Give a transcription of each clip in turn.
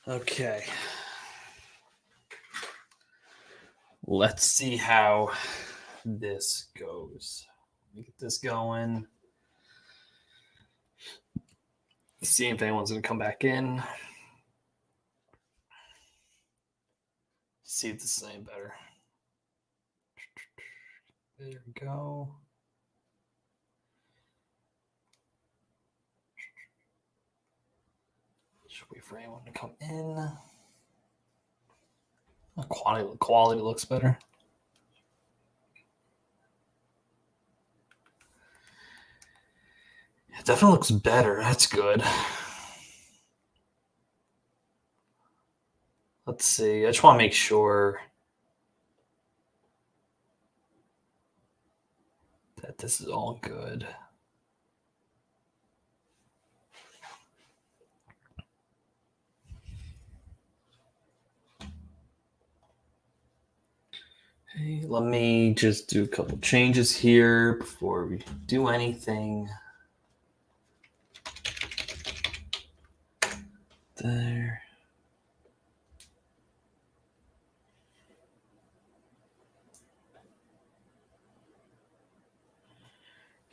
Okay. Let's see how this goes. Let me get this going. See if anyone's going to come back in. See if this is any better. There we go. Should wait for anyone to come in. Quality looks better. It definitely looks better. That's good. Let's see. I just want to make sure that this is all good. Hey, let me just do a couple changes here before we do anything. There.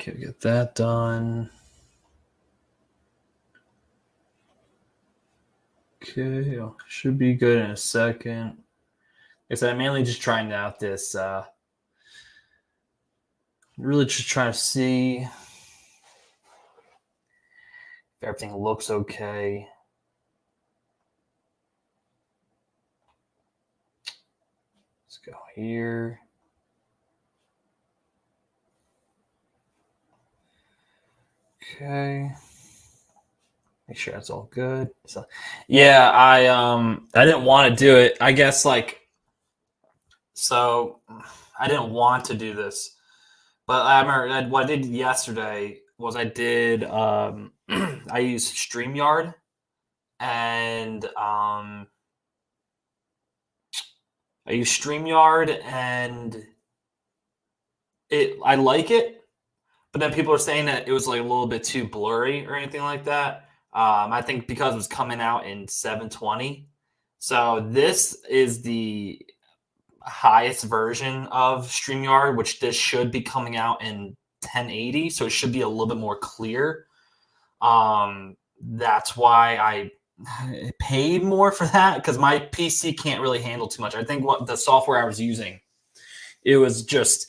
Okay, get that done. Okay, should be good in a second. Like I said, I'm mainly just trying out this, really just trying to see if everything looks okay. Let's go here. Okay. Make sure it's all good. So, yeah, I didn't want to do it. I guess I didn't want to do this, but I remember what I did yesterday was I did I used StreamYard, and I like it, but then people are saying that it was like a little bit too blurry or anything like that. I think because it was coming out in 720. So this is the highest version of StreamYard, which this should be coming out in 1080. So it should be a little bit more clear. That's why I paid more for that, because my PC can't really handle too much. I think what the software I was using, it was just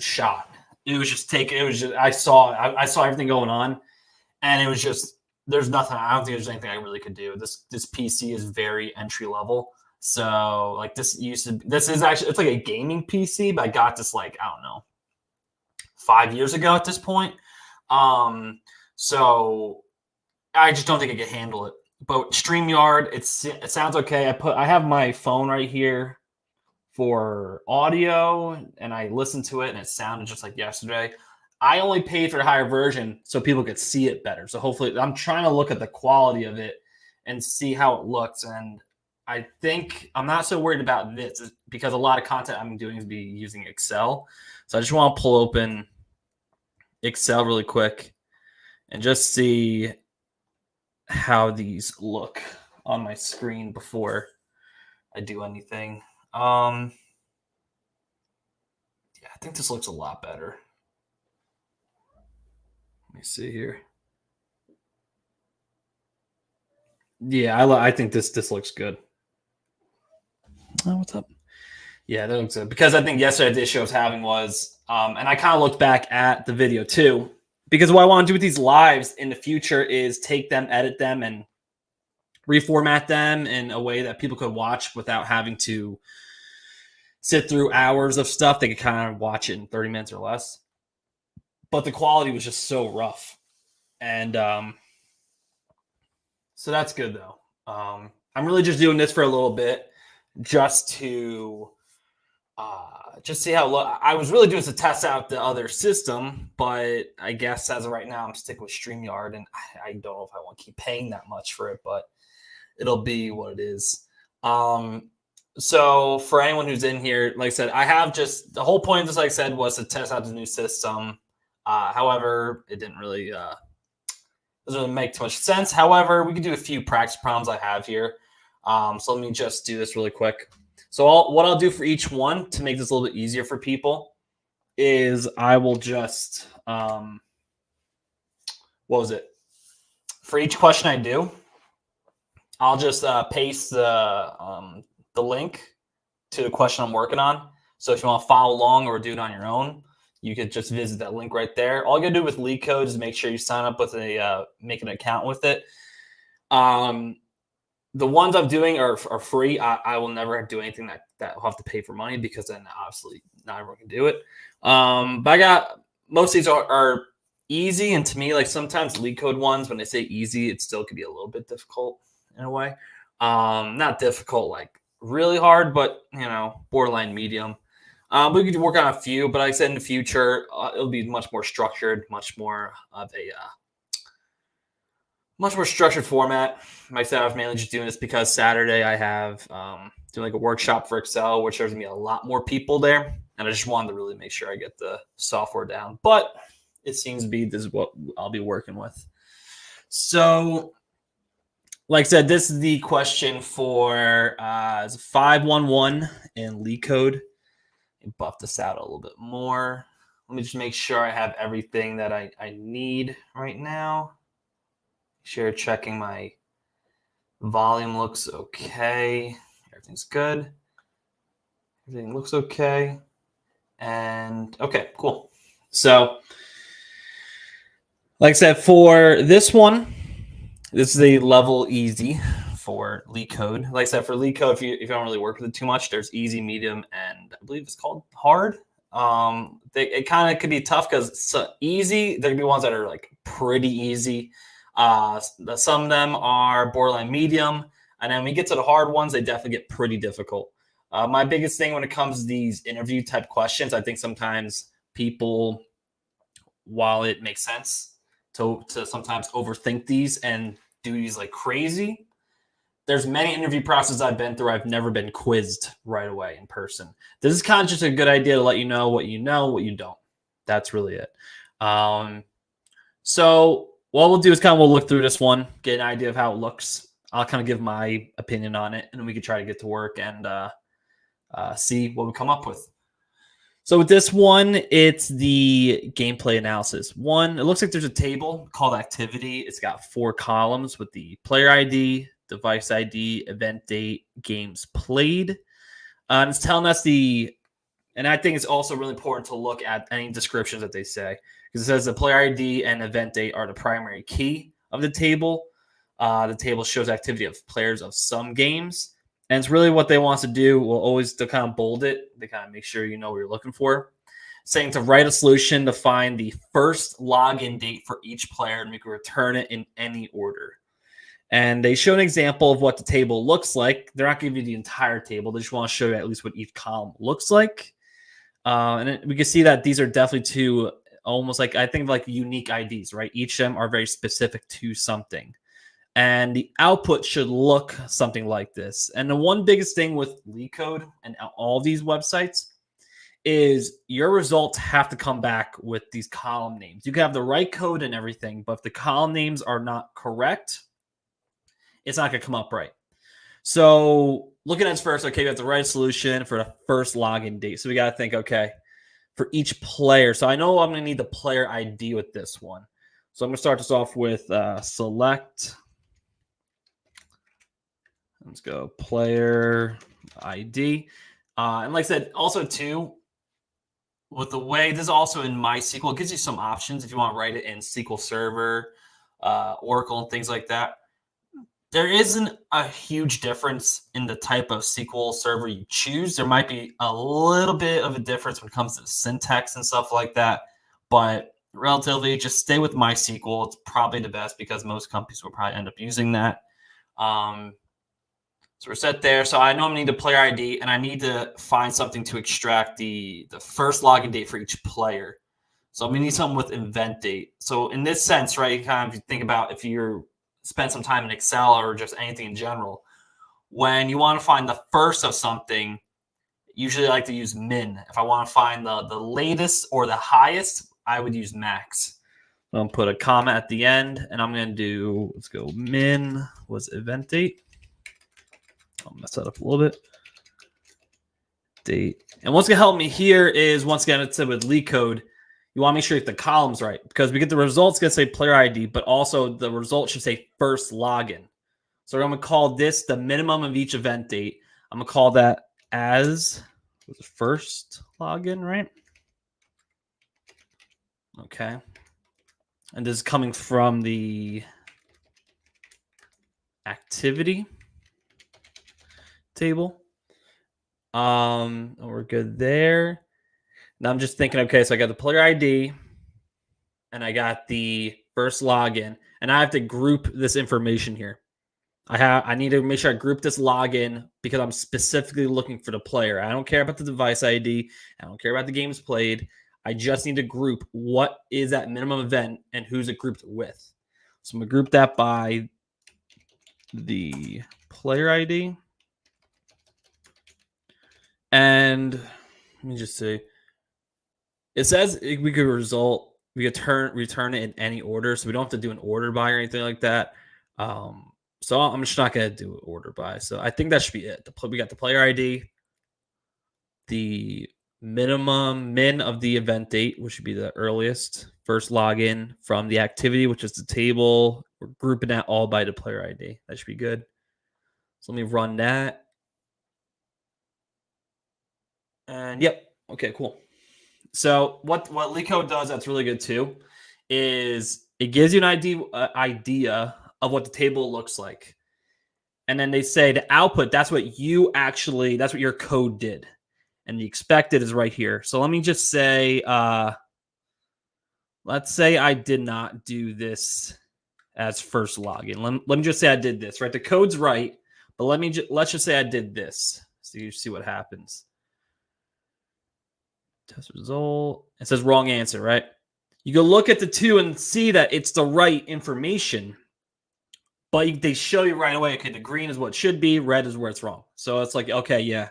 shot. I saw everything going on, and it was just, there's nothing. I don't think there's anything I really could do. This PC is very entry level. So like this is actually, it's like a gaming PC, but I got this like, I don't know, 5 years ago at this point. So I just don't think I can handle it. But StreamYard, it sounds okay. I have my phone right here for audio, and I listened to it, and it sounded just like yesterday. I only paid for a higher version so people could see it better. So hopefully, I'm trying to look at the quality of it and see how it looks. And I think I'm not so worried about this, because a lot of content I'm doing is be using Excel. So I just want to pull open Excel really quick and just see how these look on my screen before I do anything. Yeah, I think this looks a lot better. Let me see here. Yeah, I think this looks good. Oh, what's up? Yeah, that looks good. Because I think yesterday the issue I was having was, and I kind of looked back at the video too, because what I want to do with these lives in the future is take them, edit them, and reformat them in a way that people could watch without having to sit through hours of stuff. They could kind of watch it in 30 minutes or less. But the quality was just so rough. And so that's good, though. I'm really just doing this for a little bit just to just see how it looks. I was really doing this to test out the other system, but I guess as of right now, I'm sticking with StreamYard, and I don't know if I want to keep paying that much for it, but it'll be what it is. So for anyone who's in here, like I said, I have just, the whole point of this, like I said, was to test out the new system. However, it didn't really doesn't really make too much sense. However, we can do a few practice problems I have here. So let me just do this really quick. So what I'll do for each one to make this a little bit easier for people is I will just, what was it? For each question I do, I'll just paste the link to the question I'm working on. So if you want to follow along or do it on your own, you could just visit that link right there. All you gotta do with LeetCode is make sure you sign up with make an account with it. The ones I'm doing are free. I will never do anything that will have to pay for money, because then obviously not everyone can do it. But I got most of these are easy, and to me, like sometimes LeetCode ones, when they say easy, it still could be a little bit difficult in a way. Not difficult like really hard, but borderline medium. We could work on a few, but like I said, in the future, it'll be much more structured, much more structured format. Like I said, I was mainly just doing this because Saturday I have doing like a workshop for Excel, which there's gonna be a lot more people there, and I just wanted to really make sure I get the software down. But it seems to be this is what I'll be working with. So, like I said, this is the question for 511 in LeetCode. Buff this out a little bit more. Let me just make sure I have everything that I need right now. Sure, checking my volume looks okay. Everything's good. Everything looks okay. And okay, cool. So, like I said, for this one, this is a level easy for LeetCode. Like I said, for LeetCode, if you don't really work with it too much, there's easy, medium, and I believe it's called hard. It kind of could be tough because it's easy. There could be ones that are like pretty easy. Some of them are borderline medium, and then when we get to the hard ones, they definitely get pretty difficult. My biggest thing when it comes to these interview type questions, I think sometimes people, while it makes sense to sometimes overthink these and do these like crazy, there's many interview processes I've been through. I've never been quizzed right away in person. This is kind of just a good idea to let you know, what you don't. That's really it. So what we'll do is we'll look through this one, get an idea of how it looks. I'll kind of give my opinion on it, and then we can try to get to work and see what we come up with. So with this one, it's the gameplay analysis. It looks like there's a table called activity. It's got 4 columns with the player ID, device ID, event date, games played. And it's telling us and I think it's also really important to look at any descriptions that they say, because it says the player ID and event date are the primary key of the table. The table shows activity of players of some games. And it's really what they want us to do. We'll always to kind of bold it, to kind of make sure you know what you're looking for. Saying to write a solution to find the first login date for each player, and we can return it in any order. And they show an example of what the table looks like. They're not giving you the entire table. They just want to show you at least what each column looks like. And we can see that these are definitely 2 almost like, I think, like unique IDs, right? Each of them are very specific to something. And the output should look something like this. And the one biggest thing with LeetCode and all these websites is your results have to come back with these column names. You can have the right code and everything, but if the column names are not correct, it's not going to come up right. So looking at this first, okay, we have the right solution for the first login date. So we got to think, okay, for each player. So I know I'm going to need the player ID with this one. So I'm going to start this off with select. Let's go player ID. And like I said, also too, with the way this is also in MySQL, it gives you some options if you want to write it in SQL Server, Oracle, and things like that. There isn't a huge difference in the type of SQL server you choose. There might be a little bit of a difference when it comes to the syntax and stuff like that, but relatively, just stay with MySQL. It's probably the best because most companies will probably end up using that. So we're set there. So I know I need the player ID, and I need to find something to extract the first login date for each player. So I'm going to need something with event date. So in this sense, right, kind of think about if you're spend some time in Excel or just anything in general, when you want to find the first of something, usually I like to use min. If I want to find the latest or the highest, I would use max. I'm going to put a comma at the end, and I'm going to do, let's go, min was event date. I'll mess that up a little bit. Date. And what's going to help me here is, once again, it said with LeetCode, you want to make sure you get the columns right, because we get the results going to say player ID, but also the result should say first login. So I'm going to call this the minimum of each event date. I'm going to call that as the first login, right? Okay. And this is coming from the activity table. We're good there. Now I'm just thinking, okay, so I got the player ID and I got the first login, and I have to group this information here. I need to make sure I group this login because I'm specifically looking for the player. I don't care about the device ID. I don't care about the games played. I just need to group what is that minimum event and who's it grouped with. So I'm going to group that by the player ID. And let me just see. It says we could return it in any order, so we don't have to do an order by or anything like that. So I'm just not going to do an order by. So I think that should be it. We got the player ID, the min of the event date, which should be the earliest, first login from the activity, which is the table. We're grouping that all by the player ID. That should be good. So let me run that. And yep. Okay, cool. So what LeetCode does that's really good too is it gives you an idea of what the table looks like. And then they say the output, that's what your code did. And the expected is right here. So let me just say, let's say I did not do this as first login. Let me just say I did this, right? The code's right, but let's just say I did this. So you see what happens. Test result. It says wrong answer, right? You go look at the two and see that it's the right information, but they show you right away, okay, the green is what it should be, red is where it's wrong. So it's like, okay, yeah,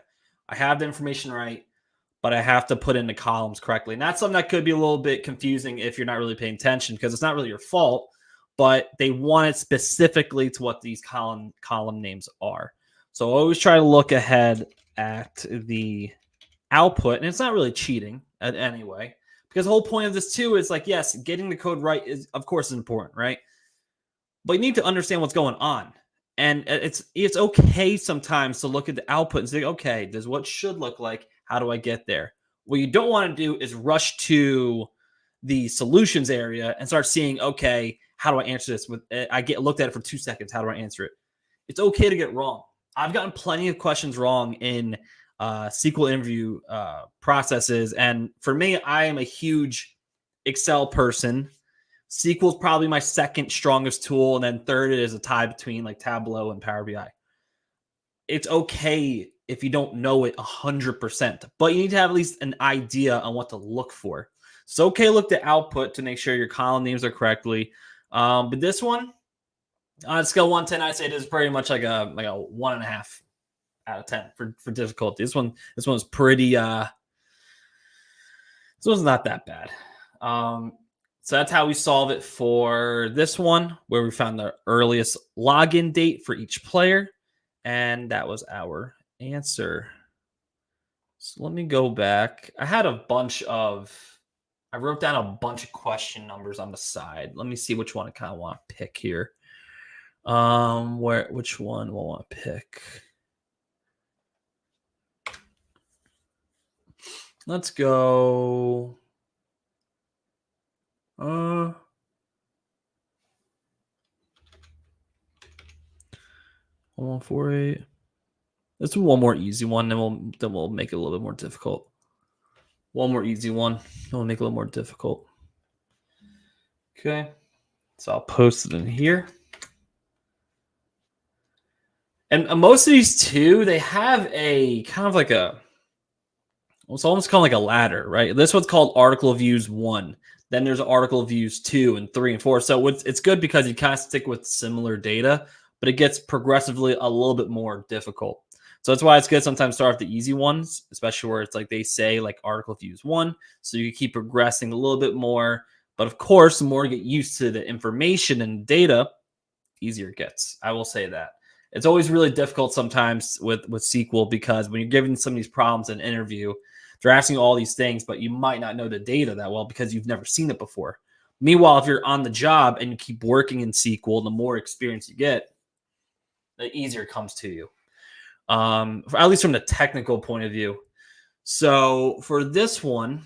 I have the information right, but I have to put in the columns correctly. And that's something that could be a little bit confusing if you're not really paying attention, because it's not really your fault, but they want it specifically to what these column names are. So always try to look ahead at the output, and it's not really cheating anyway, because the whole point of this too is like, yes, getting the code right is of course important, right? But you need to understand what's going on. And it's okay sometimes to look at the output and say, okay, this is what it should look like. How do I get there? What you don't want to do is rush to the solutions area and start seeing, okay, how do I answer this? I get looked at it for 2 seconds. How do I answer it? It's okay to get wrong. I've gotten plenty of questions wrong in SQL interview processes. And for me, I am a huge Excel person. SQL is probably my second strongest tool, and then third is a tie between like Tableau and Power BI. It's okay if you don't know it 100%, but you need to have at least an idea on what to look for. It's okay to look at output to make sure your column names are correctly. But this one, on a scale 1 to 10, I'd say it is pretty much like a 1.5 out of 10 for difficulty. This one's pretty. This one's not that bad. So that's how we solve it for this one, where we found the earliest login date for each player. And that was our answer. So let me go back. I wrote down a bunch of question numbers on the side. Let me see which one I kind of want to pick here. Which one will I want to pick? Let's go. 1148. Let's do one more easy one, then we'll make it a little bit more difficult. One more easy one, then we'll make it a little more difficult. Okay, so I'll post it in here. And most of these too, they have a kind of like it's almost kind of like a ladder, right? This one's called article views 1. Then there's article views 2 and 3 and 4. So it's good because you kind of stick with similar data, but it gets progressively a little bit more difficult. So that's why it's good sometimes to start with the easy ones, especially where it's like they say like article views 1. So you keep progressing a little bit more. But of course, the more you get used to the information and data, easier it gets. I will say that. It's always really difficult sometimes with SQL because when you're given some of these problems in an interview, they're asking you all these things, but you might not know the data that well because you've never seen it before. Meanwhile, if you're on the job and you keep working in SQL, the more experience you get, the easier it comes to you. At least from the technical point of view. So for this one,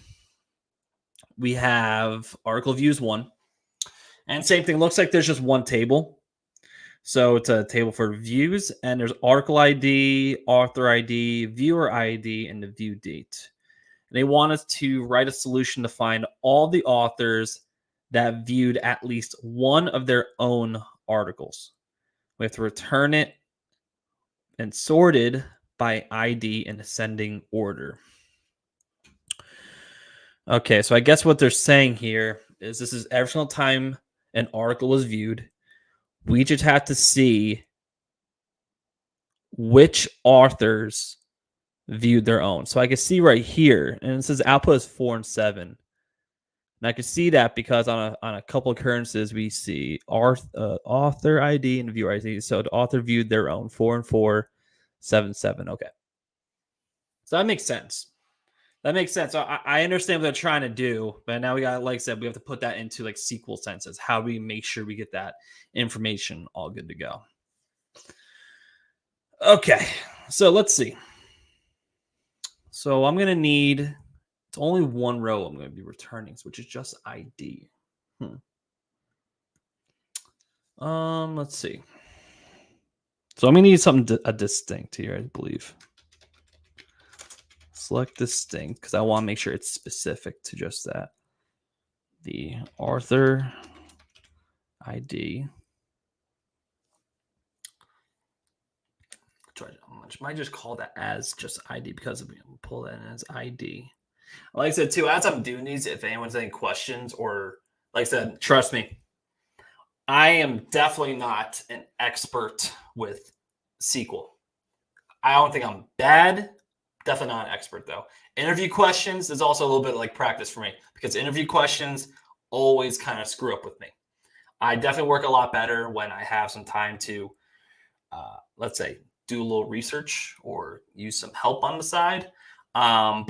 we have article views 1. And same thing, looks like there's just one table. So it's a table for views, and there's article ID, author ID, viewer ID, and the view date. And they want us to write a solution to find all the authors that viewed at least one of their own articles. We have to return it and sorted by ID in ascending order. Okay, so I guess what they're saying here is this is every single time an article was viewed, we just have to see which authors viewed their own. So I can see right here, and it says output is 4 and 7. And I can see that because on a couple occurrences, we see author ID and viewer ID. So the author viewed their own 4 and 4, 7, 7. Okay. So that makes sense. That makes sense. So I understand what they're trying to do, but now we got, like I said, we have to put that into like SQL senses. How do we make sure we get that information all good to go? Okay, so let's see. So I'm going to need, it's only one row I'm going to be returning, which is just ID. Let's see. So I'm going to need something distinct here, I believe. Select distinct because I want to make sure it's specific to just that. The author ID. I might just call that as just ID because of pull that in as ID. Like I said, too, as I'm doing these, if anyone's any questions or, like I said, trust me, I am definitely not an expert with SQL. I don't think I'm bad. Definitely not an expert, though. Interview questions is also a little bit like practice for me because interview questions always kind of screw up with me. I definitely work a lot better when I have some time to, let's say, do a little research or use some help on the side. But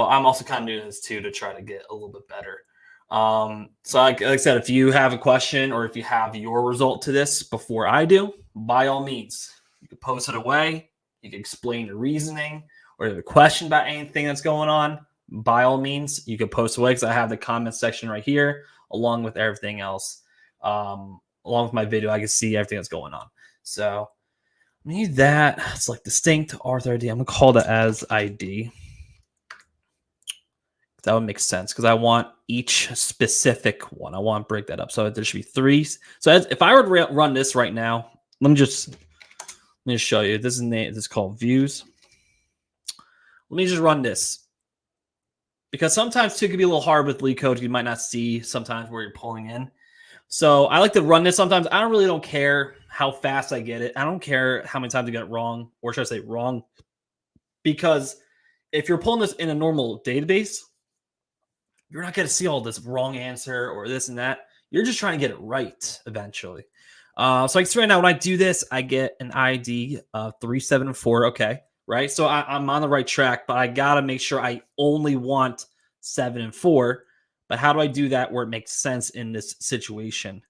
I'm also kind of doing this too to try to get a little bit better. So like I said, if you have a question or if you have your result to this before I do, by all means, you can post it away. You can explain the reasoning or if you have a question about anything that's going on, by all means, you can post away because I have the comment section right here along with everything else. Along with my video, I can see everything that's going on. So I need that. It's like distinct author ID. I'm going to call that as ID. That would make sense because I want each specific one. I want to break that up. So there should be 3. So if I were to run this right now, let me just show you. This is called views. Let me just run this because sometimes too it can be a little hard with LeetCode. You might not see sometimes where you're pulling in. So I like to run this sometimes. I don't care how fast I get it. I don't care how many times I get it wrong, or should I say wrong? Because if you're pulling this in a normal database, you're not going to see all this wrong answer or this and that. You're just trying to get it right eventually. So like right now, when I do this, I get an ID of 374. Okay, right? So I'm on the right track, but I got to make sure I only want 7 and 4. But how do I do that where it makes sense in this situation?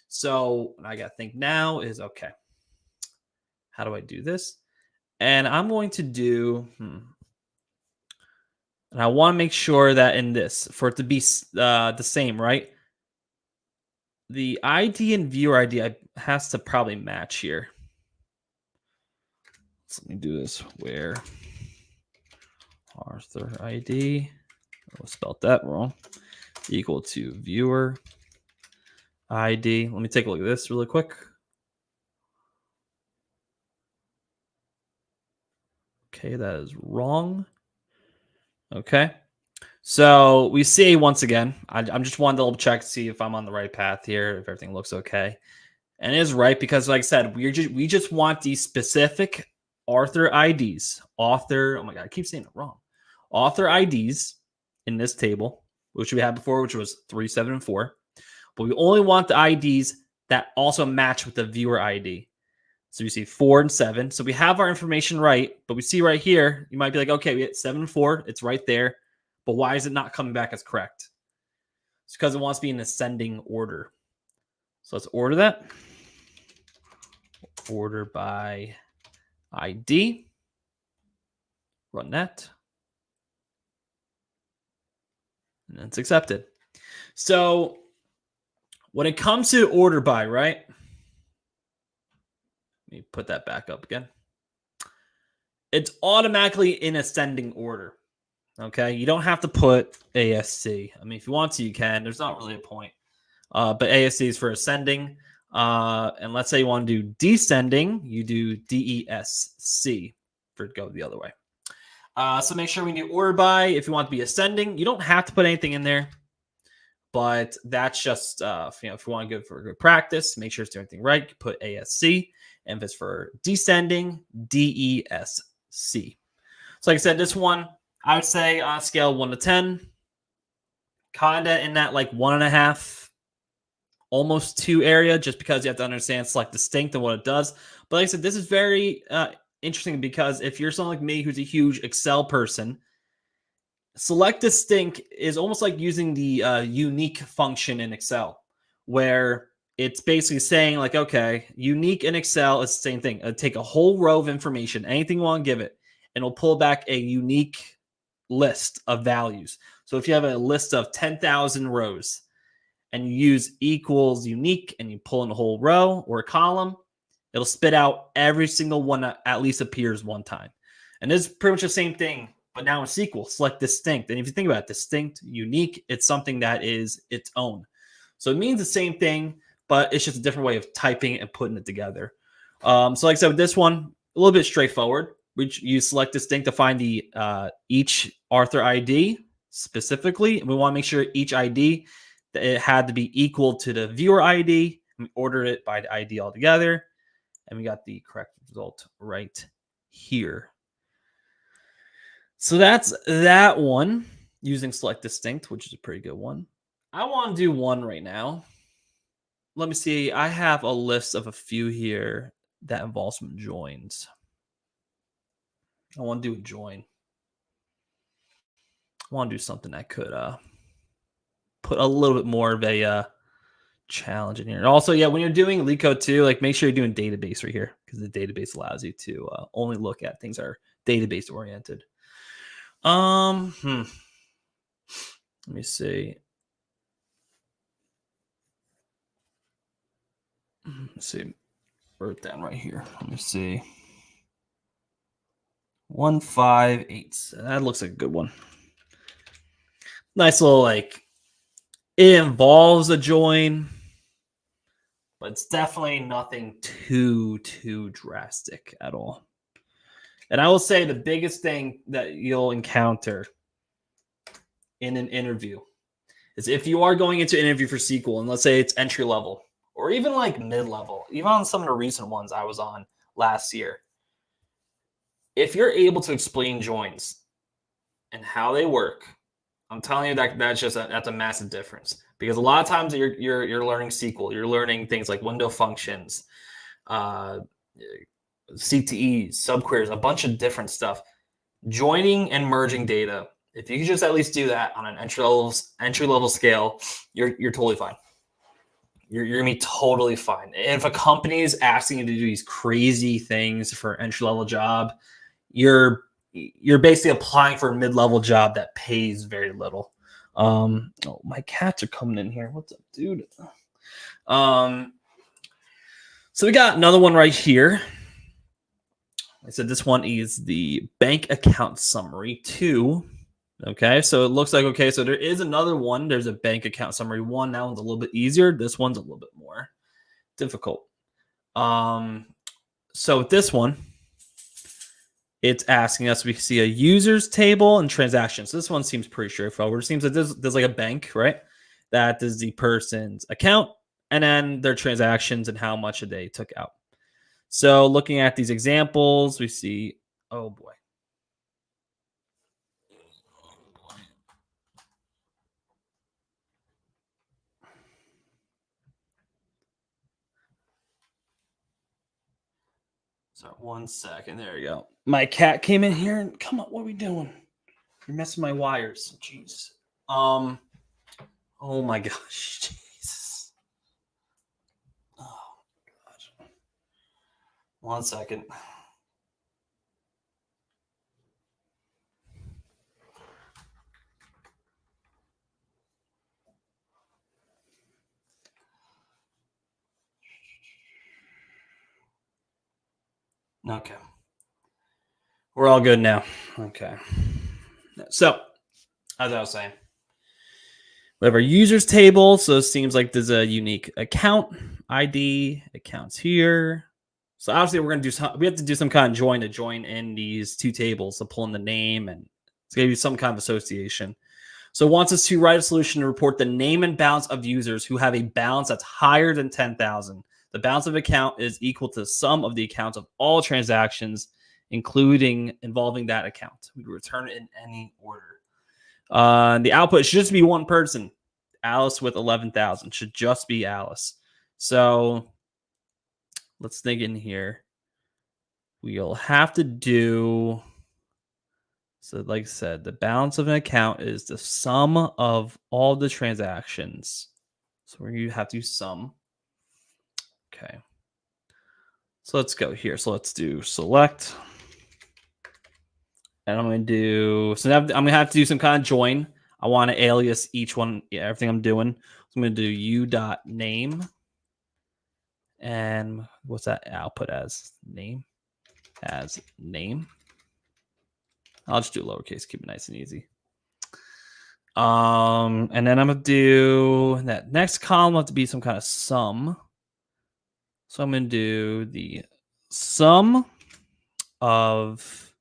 So what I got to think now is, okay, how do I do this? And I'm going to do, and I want to make sure that in this, for it to be the same, right? The ID and viewer ID has to probably match here. So let me do this where author ID, I spelled that wrong, equal to viewer ID. Let me take a look at this really quick. Okay, that is wrong. Okay. So we see once again, I'm just wanting to double check to see if I'm on the right path here, if everything looks okay. And it is right because, like I said, we just want these specific author IDs. Author, oh my God, I keep saying it wrong. Author IDs in this table, which we had before, which was 3, 7, and 4. But we only want the IDs that also match with the viewer ID. So we see 4 and 7. So we have our information right, but we see right here, you might be like, okay, we hit 7 and 4. It's right there. But why is it not coming back as correct? It's because it wants to be in ascending order. So let's order that. Order by ID. Run that. And it's accepted. So when it comes to order by, right? Let me put that back up again. It's automatically in ascending order. Okay. You don't have to put ASC. I mean, if you want to, you can. There's not really a point. But ASC is for ascending. And let's say you want to do descending, you do DESC for go the other way. So make sure when you order by, if you want to be ascending, you don't have to put anything in there. But that's just, if you want to go for good practice, make sure it's doing everything right. Put ASC. And if it's for descending, DESC. So like I said, this one, I would say on a scale of 1 to 10, kind of in that like 1.5, almost 2 area, just because you have to understand select distinct and what it does. But like I said, this is very interesting because if you're someone like me who's a huge Excel person, select distinct is almost like using the unique function in Excel, where it's basically saying like, okay, unique in Excel is the same thing. It'll take a whole row of information, anything you want to give it, and it'll pull back a unique list of values. So if you have a list of 10,000 rows and you use equals unique and you pull in a whole row or a column, it'll spit out every single one that at least appears one time. And this is pretty much the same thing, but now in SQL, select distinct. And if you think about it, distinct, unique, it's something that is its own. So it means the same thing, but it's just a different way of typing and putting it together. So like I said, with this one, a little bit straightforward. We use select distinct to find the each author ID specifically. And we want to make sure each ID, it had to be equal to the viewer ID. And we ordered it by the ID altogether. And we got the correct result right here. So that's that one using select distinct, which is a pretty good one. I want to do one right now. Let me see. I have a list of a few here that involve some joins. I want to do a join. I want to do something that could put a little bit more of a challenge in here. And also, yeah, when you're doing LeetCode too, like make sure you're doing database right here because the database allows you to only look at things that are database oriented. Let me see. Let's see. Wrote it down right here. Let me see. 158. That looks like a good one. Nice little like. It involves a join, but it's definitely nothing too drastic at all. And I will say the biggest thing that you'll encounter in an interview is if you are going into an interview for SQL, and let's say it's entry level or even like mid level, even on some of the recent ones I was on last year, if you're able to explain joins and how they work, I'm telling you that's a massive difference because a lot of times you're learning SQL, you're learning things like window functions, CTEs, subqueries, a bunch of different stuff. Joining and merging data. If you can just at least do that on an entry level scale, you're totally fine. You're gonna be totally fine. And if a company is asking you to do these crazy things for an entry level job, you're basically applying for a mid level job that pays very little. Oh, my cats are coming in here. What's up, dude? So we got another one right here. I said this one is the bank account summary 2. Okay, so it looks like, okay, so there is another one. There's a bank account summary 1. That one's a little bit easier. This one's a little bit more difficult. So with this one, it's asking us, we see a users table and transactions. So this one seems pretty straightforward. It seems like there's like a bank, right? That is the person's account and then their transactions and how much they took out. So looking at these examples, we see, oh boy. Sorry, 1 second. There you go. My cat came in here and come on, what are we doing? You're messing my wires. Jeez. Oh my gosh. Jesus. Oh god. 1 second. Okay. We're all good now. Okay. So, as I was saying, we have our users table. So it seems like there's a unique account ID, accounts here. So obviously we have to do some kind of join to join in these two tables to pull in the name, and it's going to be some kind of association. So it wants us to write a solution to report the name and balance of users who have a balance that's higher than 10,000. The balance of account is equal to the sum of the accounts of all transactions, including involving that account. We return it in any order. The output should just be one person. Alice with 11,000 should just be Alice. So let's dig in here. We'll have to do. So, like I said, the balance of an account is the sum of all the transactions. So you have to sum. Okay. So let's go here. So let's do select. And I'm going to do, so now I'm going to have to do some kind of join. I want to alias each one, everything I'm doing. So I'm going to do u.name. And what's that output as? Name. As name. I'll just do lowercase, keep it nice and easy. And then I'm going to do that next column will have to be some kind of sum. So I'm going to do the sum of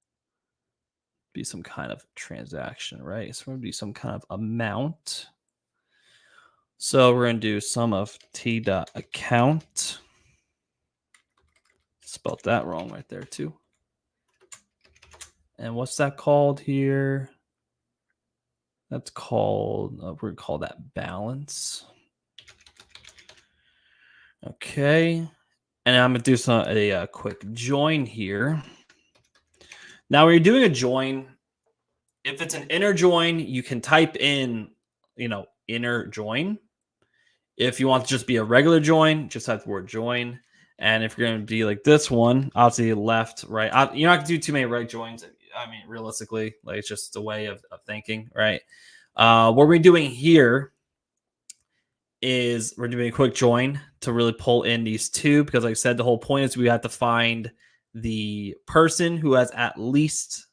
be some kind of transaction, right? So we're going to do some kind of amount. So we're going to do sum of t.account. Spelled that wrong right there too. And what's that called here? That's called, we're going to call that balance. Okay. And I'm going to do a quick join here. Now, when you're doing a join, if it's an inner join, you can type in, inner join. If you want to just be a regular join, just type the word join. And if you're going to be like this one, obviously left, right. You're not going to do too many right joins. I mean, realistically, like it's just a way of thinking, right? What we're doing here is we're doing a quick join to really pull in these two, because like I said, the whole point is we have to find the person who has at least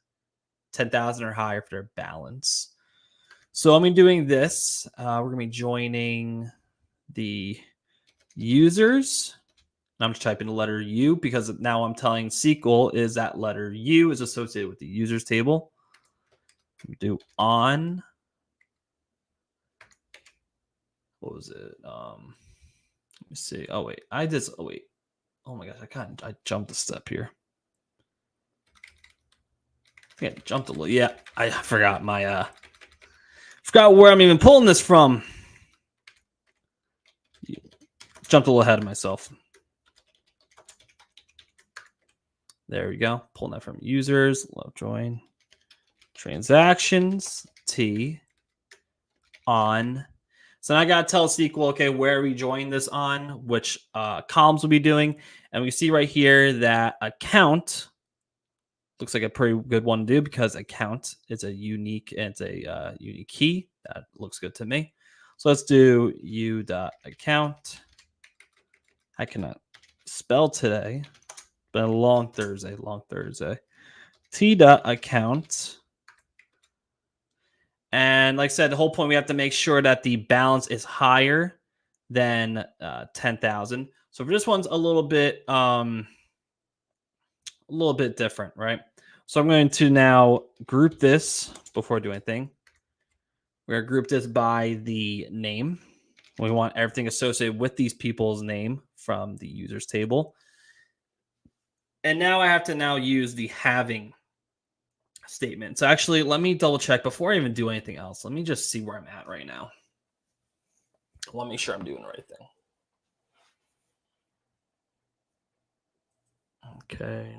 10,000 or higher for their balance. So I'm going to be doing this. We're going to be joining the users. I'm just typing the letter U because now I'm telling SQL is that letter U is associated with the users table. Do on. What was it? Let me see. Oh wait, Oh my gosh, I jumped a step here. I think I jumped a little. Yeah, I forgot forgot where I'm even pulling this from. Jumped a little ahead of myself. There we go. Pulling that from users. Love join. Transactions. T. On. So now I got to tell SQL, okay, where we join this on, which columns we'll be doing. And we see right here that account looks like a pretty good one to do because account is a unique key. That looks good to me. So let's do u.account. I cannot spell today. Been a long Thursday. T.account. And like I said, the whole point, we have to make sure that the balance is higher than 10,000. So for this one's a little bit different, right? So I'm going to now group this before I do anything. We're going to group this by the name. We want everything associated with these people's name from the users table. And now I have to use the having statement. So actually, let me double check before I even do anything else. Let me just see where I'm at right now. Let me make sure I'm doing the right thing. Okay.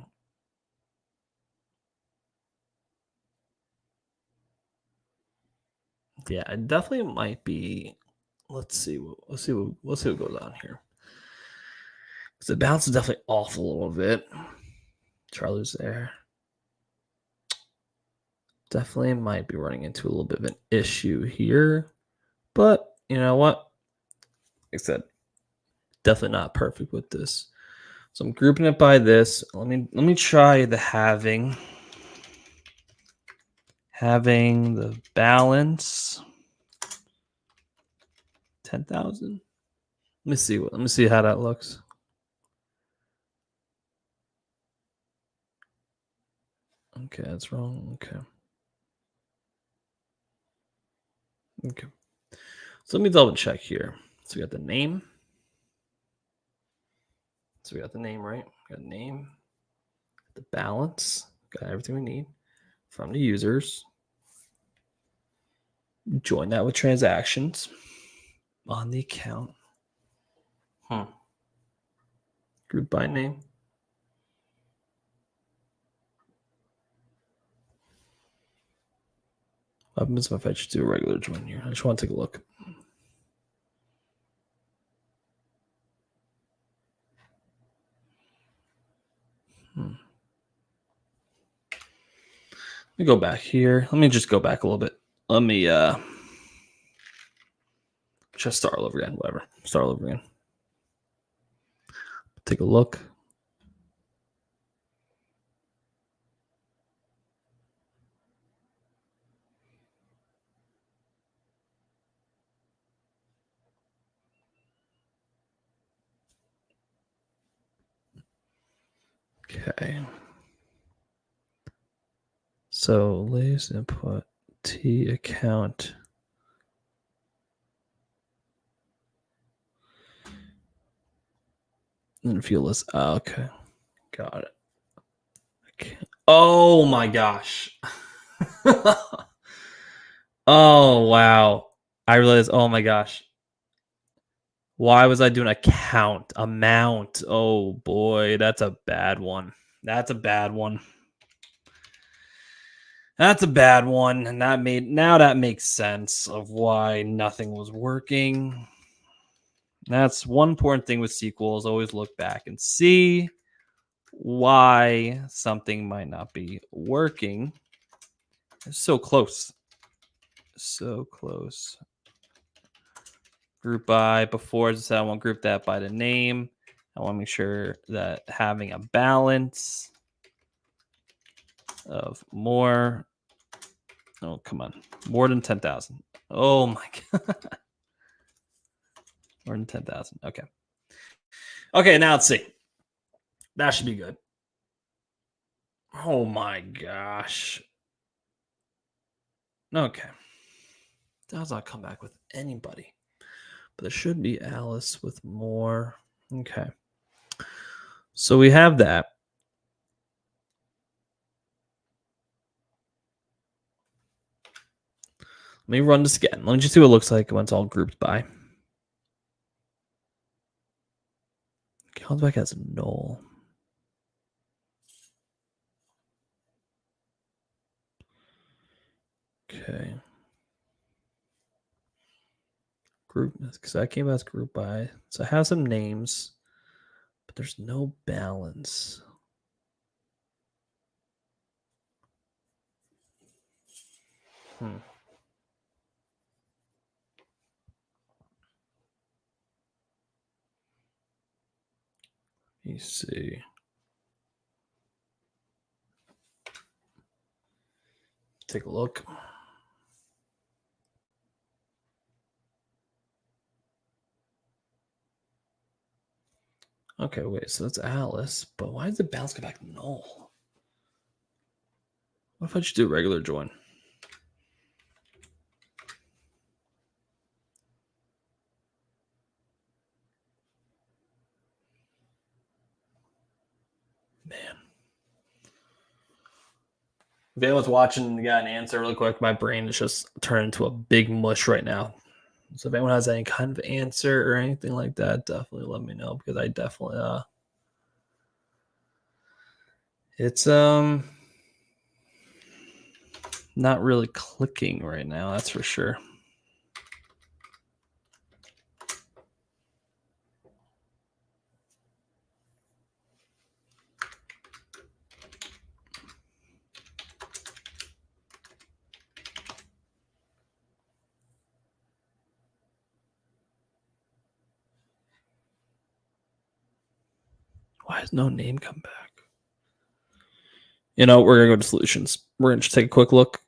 Yeah, it definitely might be. Let's see what goes on here. Because the bounce is definitely off a little bit. Charlie's there. Definitely might be running into a little bit of an issue here. But you know what? Like I said, definitely not perfect with this. So I'm grouping it by this. Let me try the having the balance 10,000. Let me see how that looks. Okay, that's wrong. Okay. Okay. So let me double check here. So we got the name. So we got the name, right? We got name, the balance, got everything we need from the users. Join that with transactions on the account. Group by name. What happens if I just do a regular join here? I just want to take a look. Let me go back here. Let me just go back a little bit. Let me just start all over again. Whatever. Start all over again. Take a look. Okay. So latest input T account. And fuel list. Okay. Got it. Okay. Oh my gosh. Oh wow. I realized, oh my gosh. Why was I doing amount? Oh boy, that's a bad one. That's a bad one. That's a bad one. And that makes sense of why nothing was working. That's one important thing with SQL is always look back and see why something might not be working. It's so close. So close. Group by before, as I said, I want to group that by the name. I want to make sure that having a balance of more. Oh, come on. More than 10,000. Oh my God. More than 10,000. Okay. Okay, now let's see. That should be good. Oh my gosh. Okay. Does not come back with anybody. But there should be Alice with more. Okay. So we have that. Let me run this again. Let me just see what it looks like when it's all grouped by. Comes back as null. Okay. Group, because I came as group by. So I have some names, but there's no balance. Let me see. Take a look. Okay, wait, so that's Alice, but why does the balance go back null? What if I just do regular join? Man. If anyone's watching and got an answer really quick, my brain is just turned into a big mush right now. So if anyone has any kind of answer or anything like that, definitely let me know because I definitely It's not really clicking right now, that's for sure. Why has no name come back? You know, we're gonna go to solutions. We're gonna just take a quick look.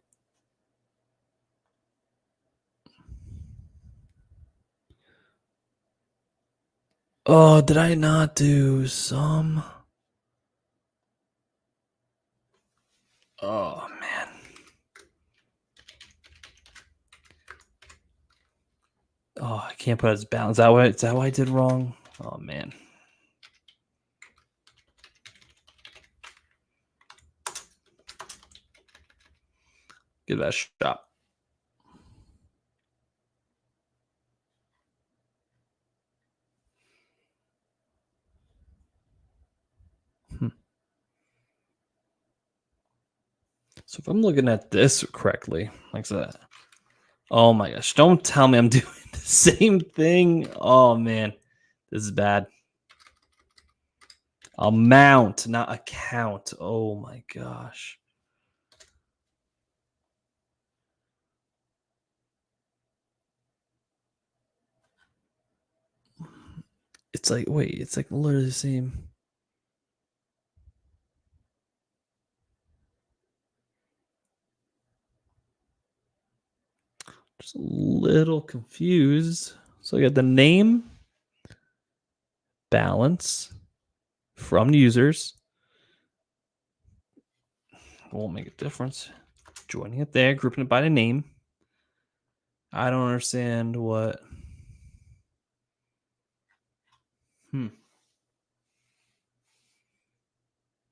Oh, did I not do some? Oh man. Oh, I can't put it as balance. Is that why I did wrong? Oh man. Give that a shot. So if I'm looking at this correctly, like that. Oh my gosh. Don't tell me I'm doing the same thing. Oh man. This is bad. Amount, not account. Oh my gosh. It's like, wait, it's like literally the same. Just a little confused. So I got the name, balance from users. Won't make a difference. Joining it there, grouping it by the name. I don't understand what.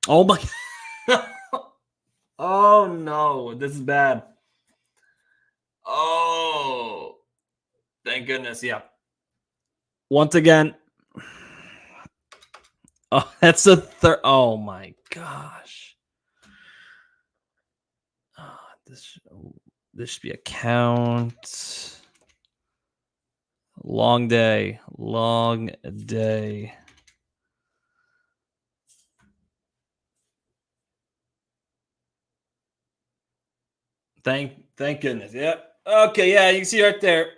Oh my. Oh no, this is bad. Oh, thank goodness. Yeah. Once again. Oh, that's the third. Oh my gosh. This should be a count. Long day. Long day. Thank goodness. Yep. Okay, yeah, you can see right there.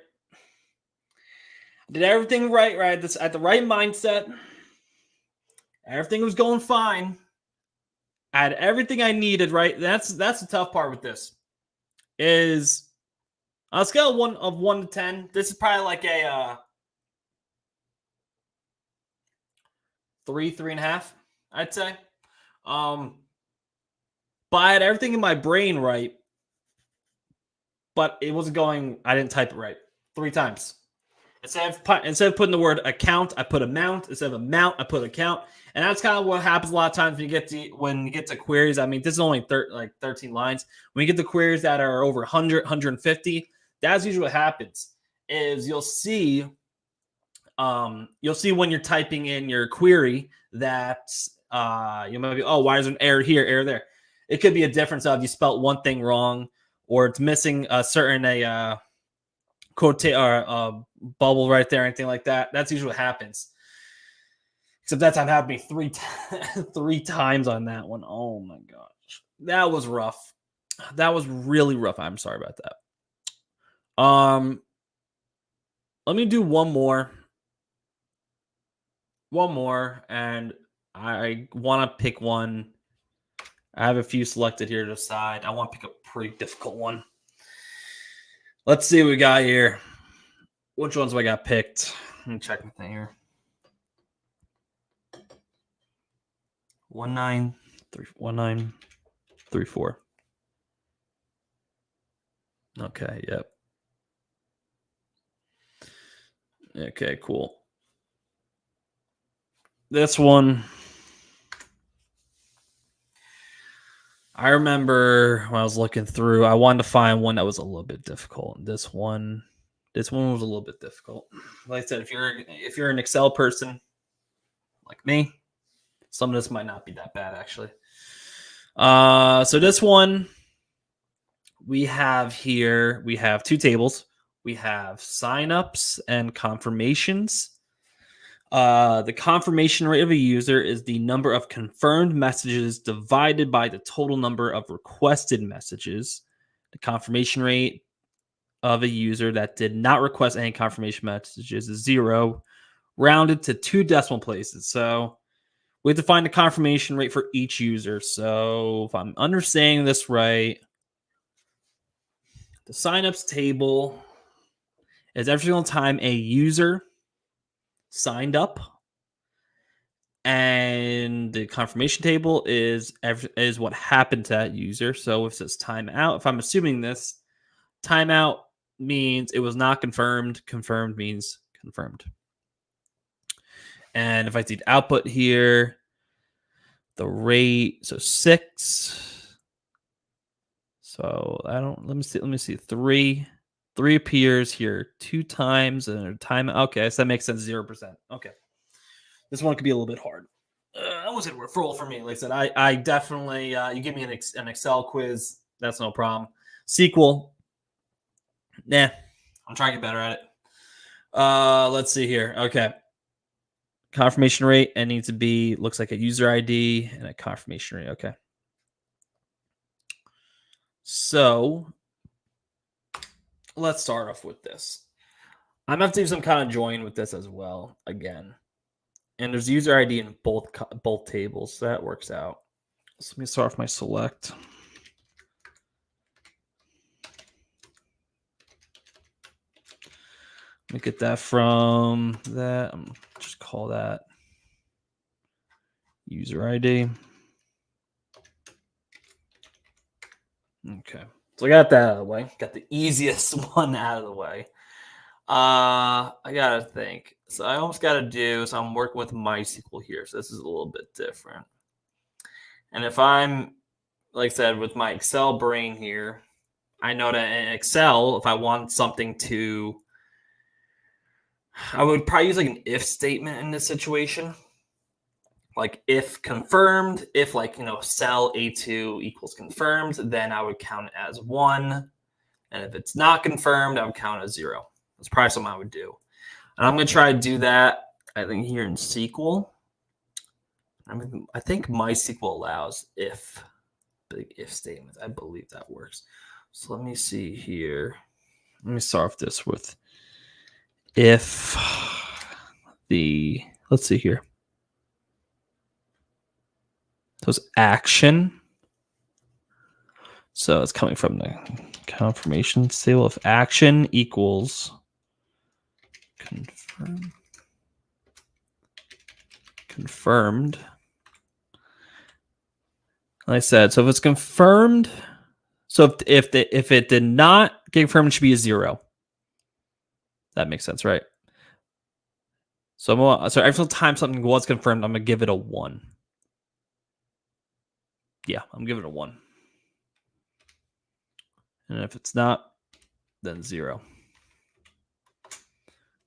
Did everything right this at the right mindset. Everything was going fine. I had everything I needed, right? That's the tough part with this. Is on a scale of 1 to 10, this is probably like a 3.5, I'd say. But I had everything in my brain right, but it wasn't going. I didn't type it right 3 times. Instead of putting the word account, I put amount. Instead of amount, I put account. And that's kind of what happens a lot of times when you get to queries. I mean, this is only 13 lines. When you get to queries that are over 100, 150, that's usually what happens. Is you'll see when you're typing in your query that you might be, oh, why is there an error here, error there? It could be a difference of you spelt one thing wrong, or it's missing a certain quote or bubble right there, anything like that. That's usually what happens. Except that time happened to me three times on that one. Oh my gosh, that was rough. That was really rough. I'm sorry about that. Let me do one more, and I want to pick one. I have a few selected here to decide. I want to pick a pretty difficult one. Let's see what we got here. Which ones do I got picked? Let me check my thing here. 1934. Okay, yep. Okay, cool. This one, I remember when I was looking through, I wanted to find one that was a little bit difficult. This one was a little bit difficult. Like I said, if you're an Excel person like me, some of this might not be that bad actually. So this one we have here, we have two tables. We have signups and confirmations. The confirmation rate of a user is the number of confirmed messages divided by the total number of requested messages. The confirmation rate of a user that did not request any confirmation messages is 0, rounded to 2 decimal places. So we have to find the confirmation rate for each user. So if I'm understanding this right, the signups table is every single time a user signed up, and the confirmation table is what happened to that user. So if it says timeout, if I'm assuming this, timeout means it was not confirmed. Confirmed means confirmed. And if I see the output here, the rate, so 6. So let me see. 3 appears here 2 times and a time. Okay, so that makes sense. 0%. Okay. This one could be a little bit hard. I was a referral for me. Like I said, I definitely, you give me an Excel quiz, that's no problem. SQL, nah, I'm trying to get better at it. Let's see here. Okay. Confirmation rate, it needs to be, looks like a user ID and a confirmation rate. Okay. So let's start off with this. I'm going to have to do some kind of join with this as well again. And there's user ID in both tables. So that works out. So let me start off my select. Let me get that from that. Just call that user ID. Okay. So I got that out of the way. Got the easiest one out of the way. I gotta think. So I almost gotta do, so I'm working with MySQL here. So this is a little bit different. And if I'm, like I said, with my Excel brain here, I know that in Excel, if I want something to, I would probably use like an if statement in this situation. Like if confirmed, if cell A2 equals confirmed, then I would count it as 1. And if it's not confirmed, I would count it as 0. That's probably something I would do. And I'm going to try to do that, I think, here in SQL. I think MySQL allows big if statements. I believe that works. So let me see here. Let me start off this with if let's see here. Those action. So it's coming from the confirmation table. If action equals confirmed. Like I said, so if it's confirmed, so if it did not get confirmed, it should be a 0. That makes sense, right? So every single time something was confirmed, I'm gonna give it a 1. Yeah, I'm giving it a 1. And if it's not, then 0.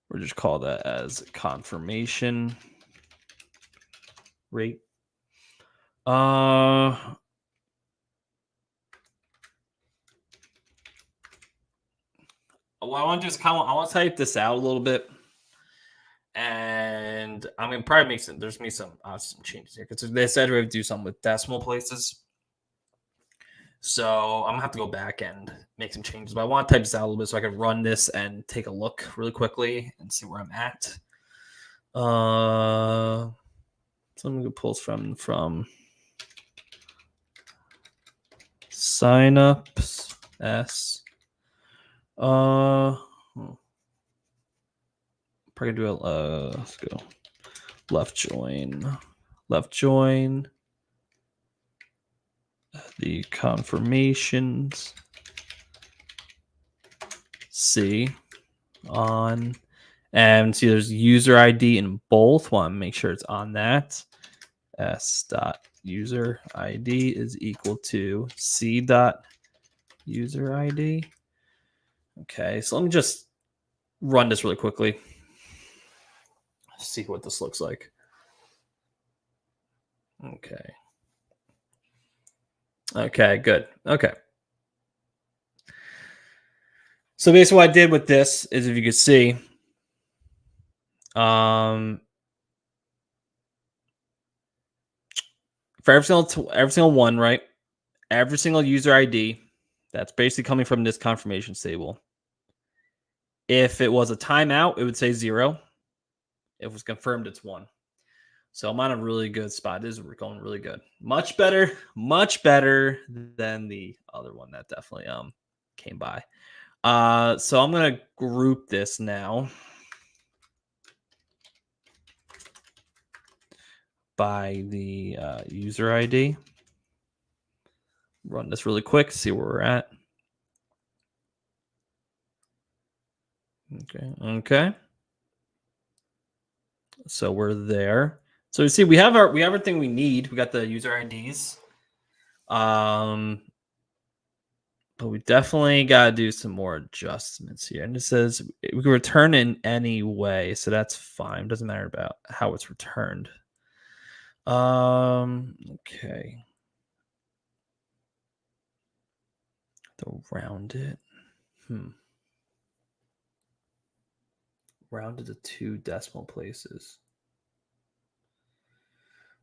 We'll just call that as confirmation rate. What I want to do is I want to type this out a little bit, and I'm gonna probably make some. There's gonna be some changes here because they said we would do something with decimal places. So I'm gonna have to go back and make some changes. But I want to type this out a little bit so I can run this and take a look really quickly and see where I'm at. So I'm gonna pull from signups s. Probably do a let's go left join the confirmations C on, and see there's user ID in both. Want to make sure it's on that. S dot user ID is equal to C dot user ID. Okay, so let me just run this really quickly. See what this looks like. Okay. Okay, good. Okay. So basically what I did with this is, if you could see, um, for every single one, right? Every single user ID that's basically coming from this confirmation table. If it was a timeout, it would say 0. If it was confirmed, it's 1. So I'm on a really good spot. This is going really good. Much better than the other one that definitely came by. So I'm gonna group this now by the user ID. Run this really quick, see where we're at. Okay. So we're there. So you see, we have everything we need. We got the user IDs. But we definitely gotta do some more adjustments here. And it says we can return in any way, so that's fine. Doesn't matter about how it's returned. Okay. To round it. Rounded to 2 decimal places.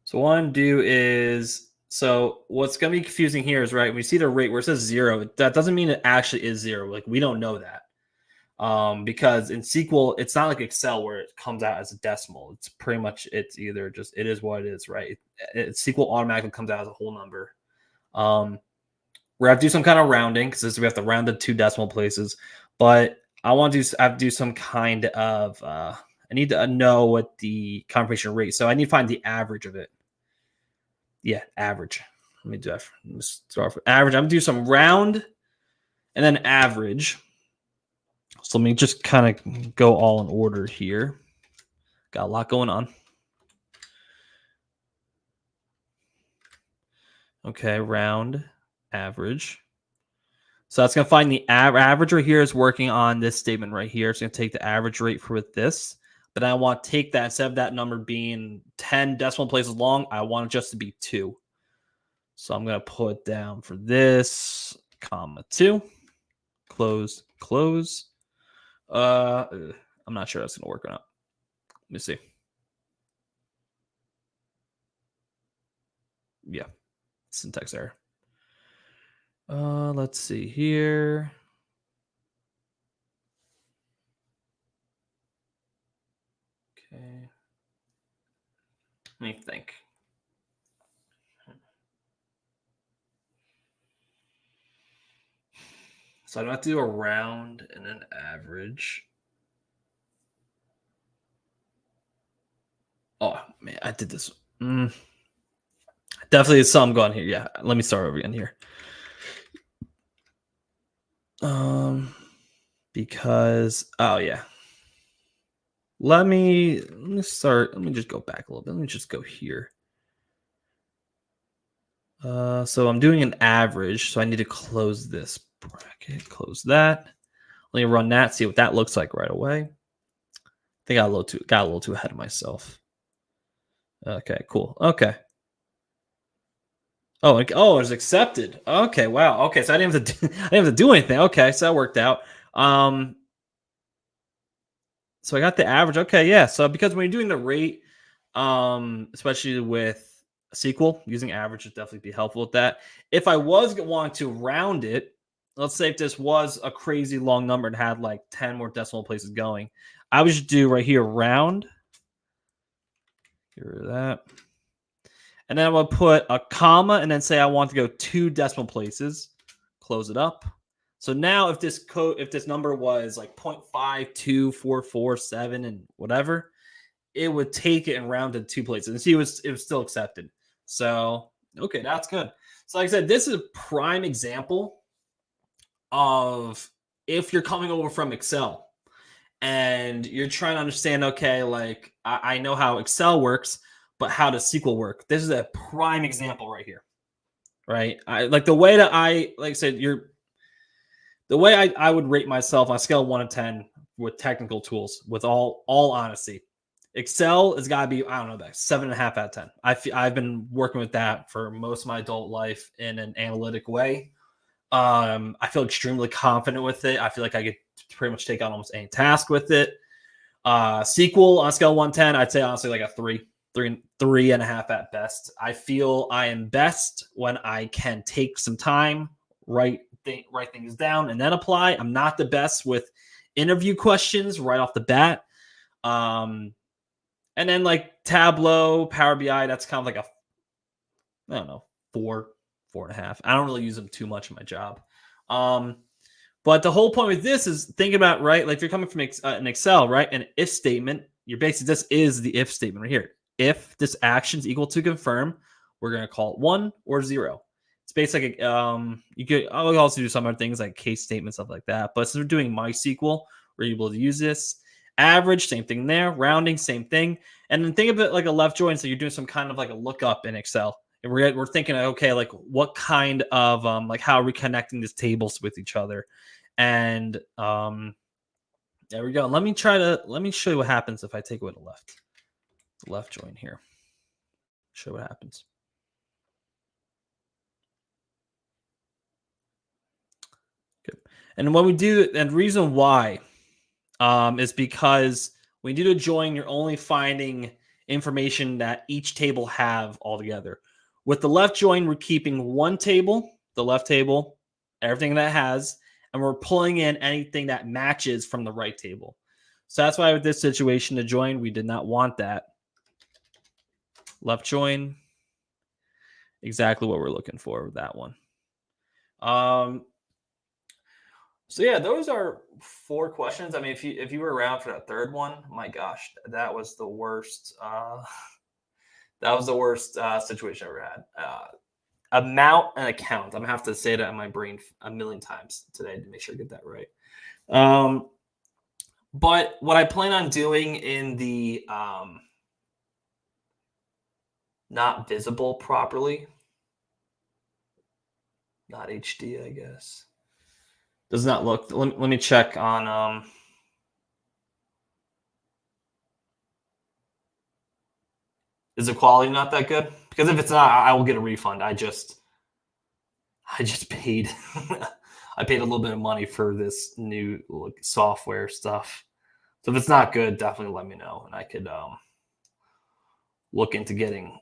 So what I'm do is, so what's gonna be confusing here is, right, we see the rate where it says 0. That doesn't mean it actually is 0. Like, we don't know that. Because in SQL, it's not like Excel where it comes out as a decimal. It's pretty much, it's either just, it is what it is, right? SQL automatically comes out as a whole number. We have to do some kind of rounding because we have to round to 2 decimal places. But I have to do some kind of, I need to know what the confirmation rate. So I need to find the average of it. Yeah, average. Let me do that. Let's start with average. I'm gonna do some round and then average. So let me just kind of go all in order here. Got a lot going on. Okay, round, average. So that's going to find the average right here is working on this statement right here. It's going to take the average rate for this. But I want to take that, instead of that number being 10 decimal places long, I want it just to be 2. So I'm going to put down for this, comma 2, close, close. I'm not sure that's going to work or not. Let me see. Yeah, syntax error. Let's see here. Okay. Let me think. So I don't have to do a round and an average. Oh man, I did this. Definitely some going here. Yeah, let me start over again here. Because yeah. Let me start. Let me just go back a little bit. Let me just go here. So I'm doing an average, so I need to close this bracket, close that. Let me run that, see what that looks like right away. I think I got a little too ahead of myself. Okay, cool. Okay. Oh, it's accepted. Okay, wow. Okay, so I didn't have to I didn't have to do anything. Okay, so that worked out. So I got the average. Okay, yeah. So because when you're doing the rate, especially with SQL, using average would definitely be helpful with that. If I was wanting to round it, let's say if this was a crazy long number and had like 10 more decimal places going, I would just do right here round. Get rid of that. And then I would put a comma and then say I want to go 2 decimal places. Close it up. So now if this number was like 0.52447 and whatever, it would take it and round to 2 places. And see, it was still accepted. So okay, that's good. So like I said, this is a prime example of if you're coming over from Excel and you're trying to understand, okay, like I know how Excel works, but how does SQL work? This is a prime example right here. Right? I like the way that like I said, the way I would rate myself on a scale of 1 to 10 with technical tools, with all honesty, Excel has got to be, I don't know, about 7.5 out of 10. I've been working with that for most of my adult life in an analytic way. I feel extremely confident with it. I feel like I could pretty much take on almost any task with it. SQL on a scale of 1 to 10, I'd say honestly like a 3.5 at best. I feel I am best when I can take some time, write things down, and then apply. I'm not the best with interview questions right off the bat. And then like Tableau, Power BI, that's kind of like a, I don't know, 4.5. I don't really use them too much in my job. But the whole point with this is think about, right? Like if you're coming from an Excel, right? An if statement, you're basically, this is the if statement right here. If this action is equal to confirm, we're going to call it 1 or 0. It's basically, you could also do some other things like case statements, stuff like that. But since we're doing MySQL, we're able to use this. Average, same thing there. Rounding, same thing. And then think of it like a left join. So you're doing some kind of like a lookup in Excel. And we're thinking, okay, like what kind of, like how are we connecting these tables with each other? And there we go. Let me show you what happens if I take away the left join here. Show what happens. Good. And when we do, and the reason why is because when you do a join, you're only finding information that each table have altogether. With the left join, we're keeping one table, the left table, everything that has, and we're pulling in anything that matches from the right table. So that's why with this situation, the join, we did not want that. Left join, exactly what we're looking for with that one. So yeah, those are 4 questions. I mean, if you were around for that third one, my gosh, that was the worst. That was the worst situation I ever had. Amount and account. I'm gonna have to say that in my brain a million times today to make sure I get that right. But what I plan on doing in the not visible properly, not HD, I guess. Does not look. Let me check on. Is the quality not that good? Because if it's not, I will get a refund. I just paid. I paid a little bit of money for this new software stuff. So if it's not good, definitely let me know, and I could look into getting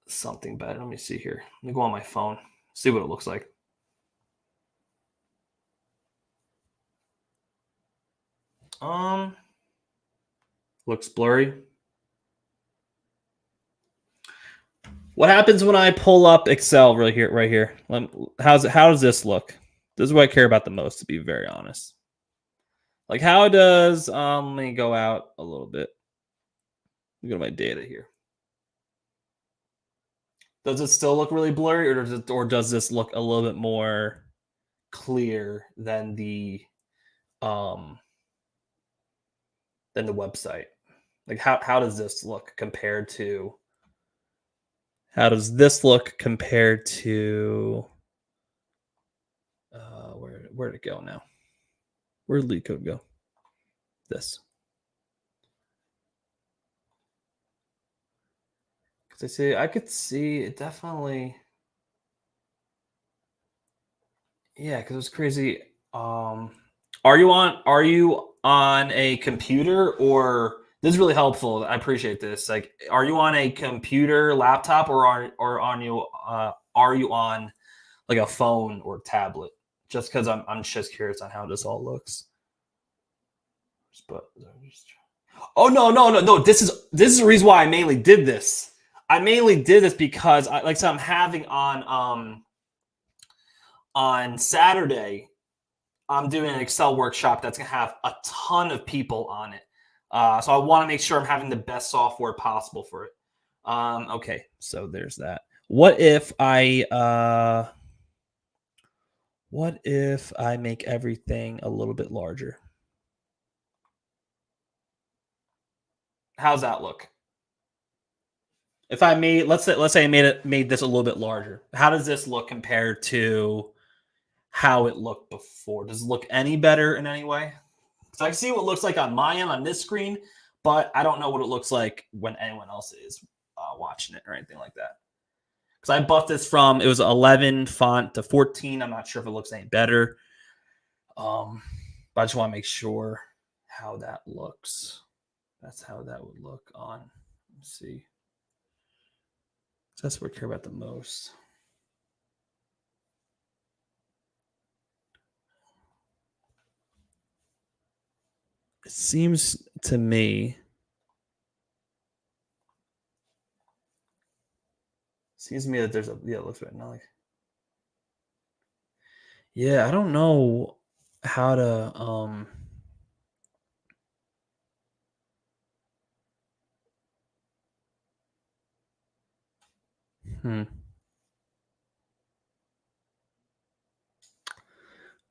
something better. Let me see here. Let me go on my phone, see what it looks like. Looks blurry. What happens when I pull up Excel right here? How does this look? This is what I care about the most, to be very honest. Like how does let me go out a little bit. Let me go to my data here. Does it still look really blurry, or does this look a little bit more clear than the website? Like how does this look compared to? How does this look compared to? Where'd it go now? Where did lead code go? This. Because I could see it definitely. Yeah, because it was crazy. Are you on a computer, or this is really helpful? I appreciate this. Like, are you on a computer, laptop, or are you on like a phone or tablet? Just because I'm just curious on how this all looks. Oh no! This is the reason why I mainly did this. I mainly did this because I'm having on Saturday, I'm doing an Excel workshop that's gonna have a ton of people on it. So I want to make sure I'm having the best software possible for it. Okay, so there's that. What if I make everything a little bit larger? How's that look? If I made, let's say I made this a little bit larger. How does this look compared to how it looked before? Does it look any better in any way? So I can see what it looks like on my end on this screen, but I don't know what it looks like when anyone else is watching it or anything like that. Because I buffed this from, it was 11 font to 14. I'm not sure if it looks any better. But I just want to make sure how that looks. That's how that would look on. Let's see. That's what I care about the most. It seems to me. Seems to me that there's a, yeah, it looks right now. Like, yeah, I don't know how to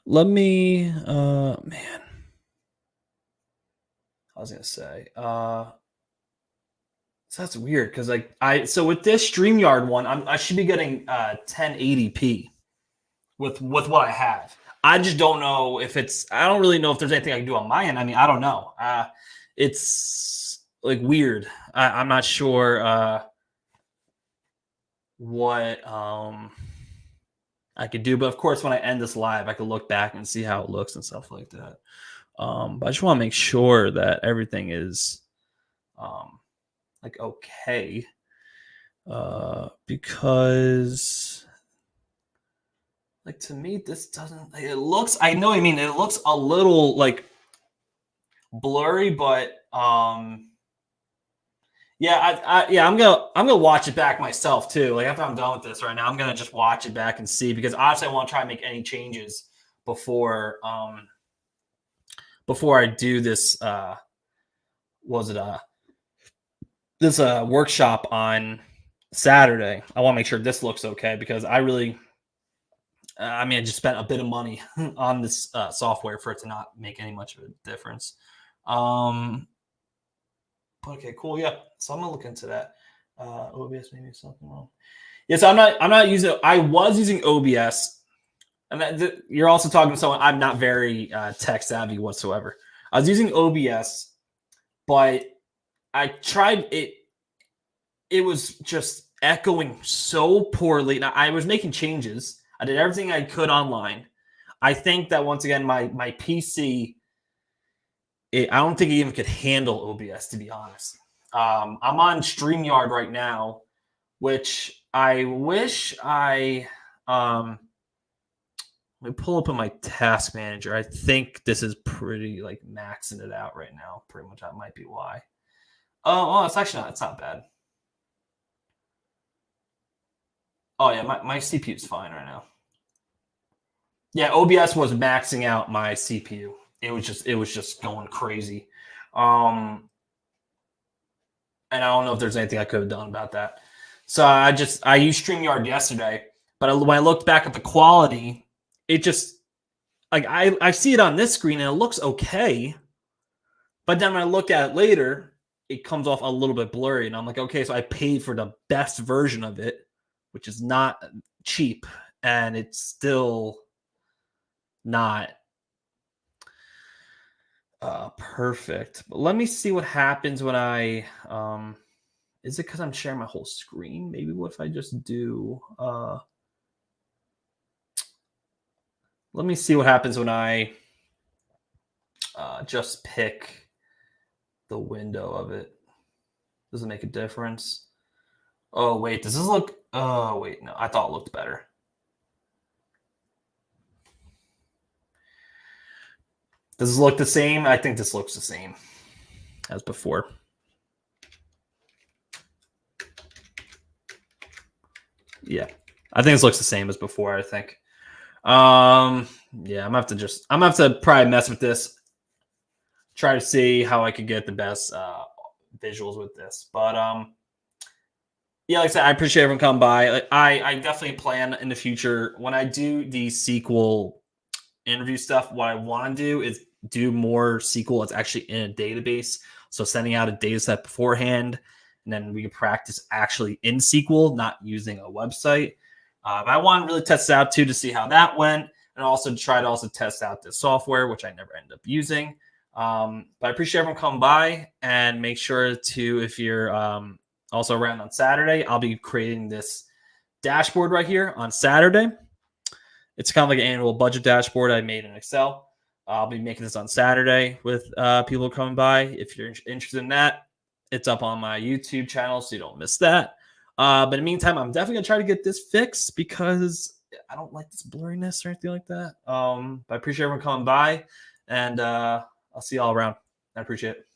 let me man. I was gonna say, so that's weird because like so with this StreamYard one, I should be getting 1080p with what I have. I just don't know if it's. I don't really know if there's anything I can do on my end. I mean, I don't know. It's like weird. I'm not sure what I could do, but of course, when I end this live, I could look back and see how it looks and stuff like that. But I just want to make sure that everything is like okay, because like to me this doesn't. It looks. I know. I mean, it looks a little like blurry, but yeah, yeah. I'm gonna watch it back myself too. Like after I'm done with this right now, I'm gonna just watch it back and see because obviously I want to try and make any changes before I do this. Was it this workshop on Saturday? I want to make sure this looks okay because I really. I mean, I just spent a bit of money on this software for it to not make any much of a difference. Okay, cool. Yeah, so I'm gonna look into that. OBS, maybe something wrong. Yes, yeah, so I'm not using. I was using OBS, and you're also talking to someone. I'm not very tech savvy whatsoever. I was using OBS, but I tried it. It was just echoing so poorly. Now I was making changes. I did everything I could online. I think that once again, my PC, I don't think it even could handle OBS, to be honest. I'm on StreamYard right now, which I wish I let me pull up on my task manager. I think this is pretty like maxing it out right now. Pretty much that might be why. Oh, well, it's actually not. It's not bad. Oh yeah, my CPU is fine right now. Yeah, OBS was maxing out my CPU. It was just going crazy. And I don't know if there's anything I could have done about that. So I used StreamYard yesterday, but when I looked back at the quality, it just like I see it on this screen and it looks okay. But then when I look at it later, it comes off a little bit blurry. And I'm like, okay, so I paid for the best version of it, which is not cheap, and it's still not perfect. But let me see what happens when I is it because I'm sharing my whole screen? Maybe what if I just do let me see what happens when I just pick the window of it. Does it make a difference? Oh wait, does this look oh wait, no, I thought it looked better. Does this look the same? I think this looks the same as before. Yeah, I think this looks the same as before. I think. Yeah, I'm gonna have to probably mess with this. Try to see how I could get the best visuals with this. But yeah, like I said, I appreciate everyone coming by. Like, I definitely plan in the future when I do the SQL interview stuff. What I want to do is do more SQL that's actually in a database. So sending out a data set beforehand, and then we can practice actually in SQL, not using a website. But I want to really test it out too to see how that went, and also try to test out this software, which I never ended up using. But I appreciate everyone coming by, and make sure to, if you're also around on Saturday, I'll be creating this dashboard right here on Saturday. It's kind of like an annual budget dashboard I made in Excel. I'll be making this on Saturday with people coming by. If you're interested in that, it's up on my YouTube channel, so you don't miss that. But in the meantime, I'm definitely gonna try to get this fixed because I don't like this blurriness or anything like that. But I appreciate everyone coming by, and I'll see y'all around. I appreciate it.